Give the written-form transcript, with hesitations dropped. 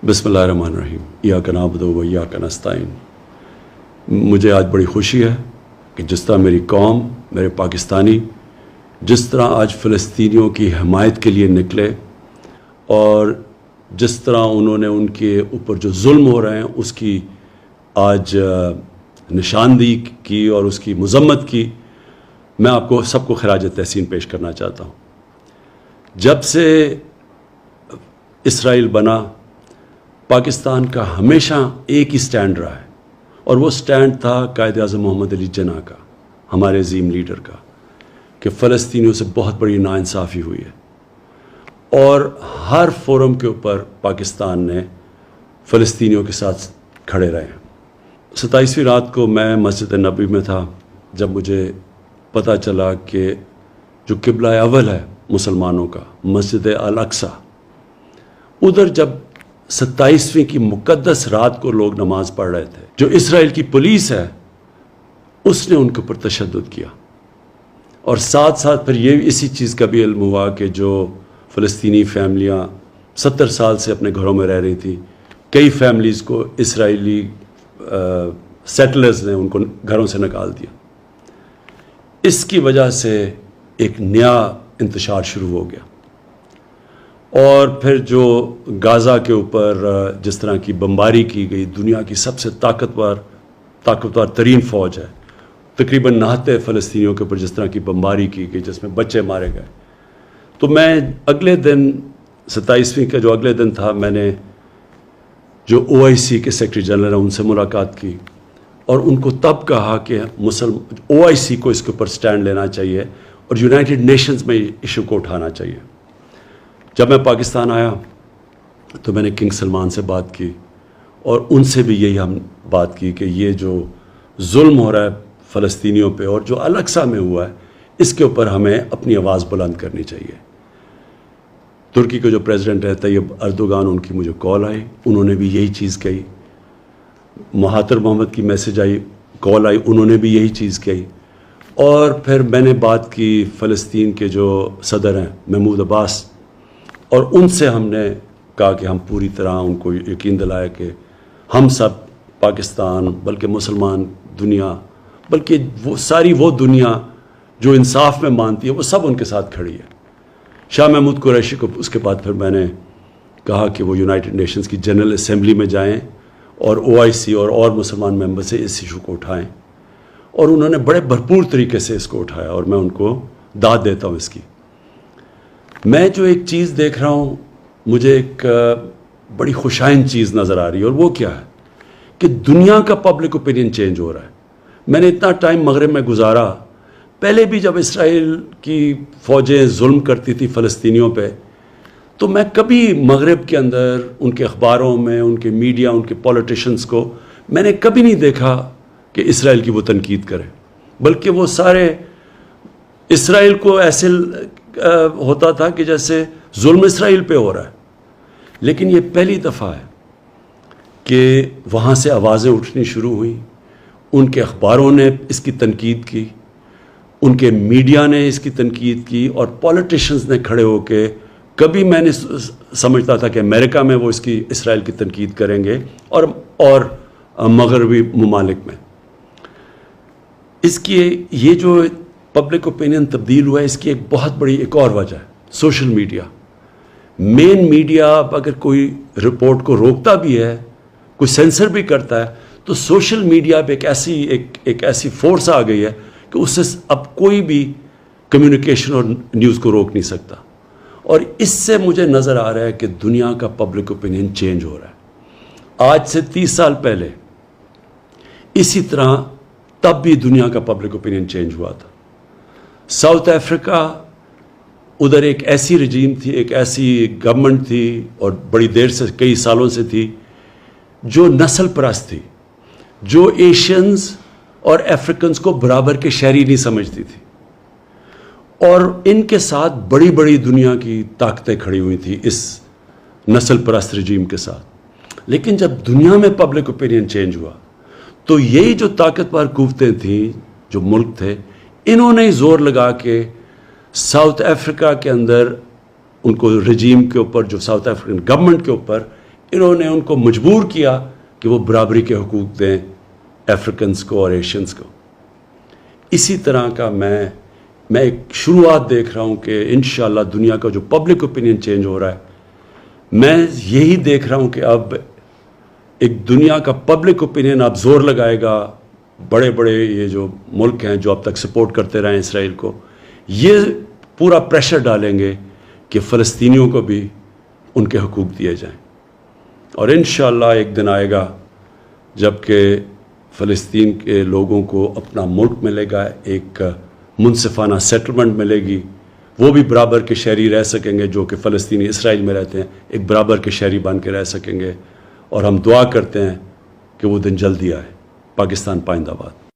بسم اللہ الرحمن الرحیم ایاک نعبد و ایاک نستعین۔ مجھے آج بڑی خوشی ہے کہ جس طرح میری قوم، میرے پاکستانی جس طرح آج فلسطینیوں کی حمایت کے لیے نکلے اور جس طرح انہوں نے ان کے اوپر جو ظلم ہو رہے ہیں اس کی آج نشاندہی کی اور اس کی مذمت کی، میں آپ کو سب کو خراج تحسین پیش کرنا چاہتا ہوں۔ جب سے اسرائیل بنا، پاکستان کا ہمیشہ ایک ہی سٹینڈ رہا ہے، اور وہ سٹینڈ تھا قائد اعظم محمد علی جناح کا، ہمارے عظیم لیڈر کا، کہ فلسطینیوں سے بہت بڑی ناانصافی ہوئی ہے، اور ہر فورم کے اوپر پاکستان نے فلسطینیوں کے ساتھ کھڑے رہے ہیں۔ 27ویں رات کو میں مسجد نبوی میں تھا جب مجھے پتہ چلا کہ جو قبلہ اول ہے مسلمانوں کا، مسجد الاقصی، ادھر جب 27ویں کی مقدس رات کو لوگ نماز پڑھ رہے تھے، جو اسرائیل کی پولیس ہے اس نے ان کے اوپر تشدد کیا، اور ساتھ ساتھ پھر یہ اسی چیز کا بھی علم ہوا کہ جو فلسطینی فیملیاں 70 سال سے اپنے گھروں میں رہ رہی تھیں، کئی فیملیز کو اسرائیلی سیٹلرز نے ان کو گھروں سے نکال دیا۔ اس کی وجہ سے ایک نیا انتشار شروع ہو گیا، اور پھر جو غازہ کے اوپر جس طرح کی بمباری کی گئی، دنیا کی سب سے طاقتور ترین فوج ہے، تقریباً 69 فلسطینیوں کے اوپر جس طرح کی بمباری کی گئی جس میں بچے مارے گئے، تو میں اگلے دن 27ویں کا جو اگلے دن تھا، میں نے جو OIC کے سیکرٹری جنرل ہیں ان سے ملاقات کی، اور ان کو تب کہا کہ OIC کو اس کے اوپر سٹینڈ لینا چاہیے اور یونائٹڈ نیشنز میں ایشو کو اٹھانا چاہیے۔ جب میں پاکستان آیا تو میں نے کنگ سلمان سے بات کی، اور ان سے بھی یہی ہم بات کی کہ یہ جو ظلم ہو رہا ہے فلسطینیوں پہ اور جو الاقصی میں ہوا ہے، اس کے اوپر ہمیں اپنی آواز بلند کرنی چاہیے۔ ترکی کے جو پریزیڈنٹ ہے طیب اردوغان، ان کی مجھے کال آئی، انہوں نے بھی یہی چیز کہی۔ مہاتر محمد کی میسج آئی، کال آئی، انہوں نے بھی یہی چیز کہی۔ اور پھر میں نے بات کی فلسطین کے جو صدر ہیں محمود عباس، اور ان سے ہم نے کہا کہ ہم پوری طرح ان کو یقین دلایا کہ ہم سب پاکستان، بلکہ مسلمان دنیا، بلکہ وہ دنیا جو انصاف میں مانتی ہے، وہ سب ان کے ساتھ کھڑی ہے۔ شاہ محمود قریشی کو اس کے بعد پھر میں نے کہا کہ وہ یونائٹڈ نیشنز کی جنرل اسمبلی میں جائیں اور OIC اور مسلمان ممبر سے اس ایشو کو اٹھائیں، اور انہوں نے بڑے بھرپور طریقے سے اس کو اٹھایا، اور میں ان کو داد دیتا ہوں اس کی۔ میں جو ایک چیز دیکھ رہا ہوں، مجھے ایک بڑی خوشائند چیز نظر آ رہی ہے، اور وہ کیا ہے کہ دنیا کا پبلک اوپینین چینج ہو رہا ہے۔ میں نے اتنا ٹائم مغرب میں گزارا، پہلے بھی جب اسرائیل کی فوجیں ظلم کرتی تھی فلسطینیوں پہ، تو میں کبھی مغرب کے اندر ان کے اخباروں میں، ان کے میڈیا، ان کے پولیٹیشنز کو میں نے کبھی نہیں دیکھا کہ اسرائیل کی وہ تنقید کرے، بلکہ وہ سارے اسرائیل کو ایسے ہوتا تھا کہ جیسے ظلم اسرائیل پہ ہو رہا ہے۔ لیکن یہ پہلی دفعہ ہے کہ وہاں سے آوازیں اٹھنی شروع ہوئیں، ان کے اخباروں نے اس کی تنقید کی، ان کے میڈیا نے اس کی تنقید کی، اور پولیٹیشنز نے کھڑے ہو کے، کبھی میں نے سمجھتا تھا کہ امریکہ میں وہ اس کی اسرائیل کی تنقید کریں گے، اور مغربی ممالک میں۔ اس کی یہ جو پبلک اوپینین تبدیل ہوا ہے، اس کی ایک بہت بڑی ایک اور وجہ ہے سوشل میڈیا۔ مین میڈیا اگر کوئی رپورٹ کو روکتا بھی ہے، کوئی سینسر بھی کرتا ہے، تو سوشل میڈیا پہ ایک ایسی فورس آ گئی ہے کہ اس سے اب کوئی بھی کمیونیکیشن اور نیوز کو روک نہیں سکتا، اور اس سے مجھے نظر آ رہا ہے کہ دنیا کا پبلک اوپینین چینج ہو رہا ہے۔ آج سے 30 سال پہلے اسی طرح تب بھی دنیا کا پبلک اوپینین چینج ہوا تھا۔ ساؤتھ افریقہ، ادھر ایک ایسی رجیم تھی، ایک ایسی گورنمنٹ تھی، اور بڑی دیر سے، کئی سالوں سے تھی، جو نسل پرست تھی، جو ایشینز اور افریقنز کو برابر کے شہری نہیں سمجھتی تھی، اور ان کے ساتھ بڑی بڑی دنیا کی طاقتیں کھڑی ہوئی تھیں اس نسل پرست رجیم کے ساتھ۔ لیکن جب دنیا میں پبلک اوپینین چینج ہوا، تو یہی جو طاقتور قوتیں تھیں، جو ملک تھے، انہوں نے زور لگا کے ساؤتھ افریقہ کے اندر ان کو رجیم کے اوپر، جو ساؤتھ افریقن گورنمنٹ کے اوپر انہوں نے ان کو مجبور کیا کہ وہ برابری کے حقوق دیں افریقنس کو اور ایشینز کو. اسی طرح کا میں ایک شروعات دیکھ رہا ہوں کہ انشاءاللہ دنیا کا جو پبلک اوپینین چینج ہو رہا ہے، میں یہی دیکھ رہا ہوں کہ اب ایک دنیا کا پبلک اوپینین اب زور لگائے گا. بڑے بڑے یہ جو ملک ہیں جو اب تک سپورٹ کرتے رہے ہیں اسرائیل کو، یہ پورا پریشر ڈالیں گے کہ فلسطینیوں کو بھی ان کے حقوق دیے جائیں. اور انشاءاللہ ایک دن آئے گا جب کہ فلسطین کے لوگوں کو اپنا ملک ملے گا، ایک منصفانہ سیٹلمنٹ ملے گی، وہ بھی برابر کے شہری رہ سکیں گے جو کہ فلسطینی اسرائیل میں رہتے ہیں، ایک برابر کے شہری بن کے رہ سکیں گے. اور ہم دعا کرتے ہیں کہ وہ دن جلدی آئے. پاکستان پائندہ باد.